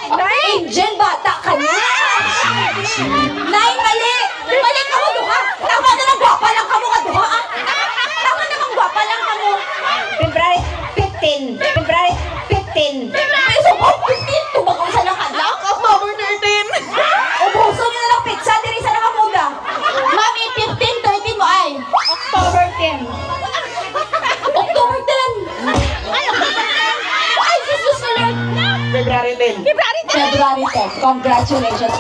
Angel, bata ka na! Nay, mali! Mali ka mo, duha! Tama na lang, gwapa lang ka mo ka, duha! Tama na lang, gwapa lang ka mo! February 15! February 15! Peso ko, 15! Tubagaw sa lakad lang? October 13. Ubuso niyo na lang pizza, diri sa nakamuda! Mami, 15, 13 mo ay! October 10! October 10! Ay, Jesus Lord! February 10. February 10. Congratulations.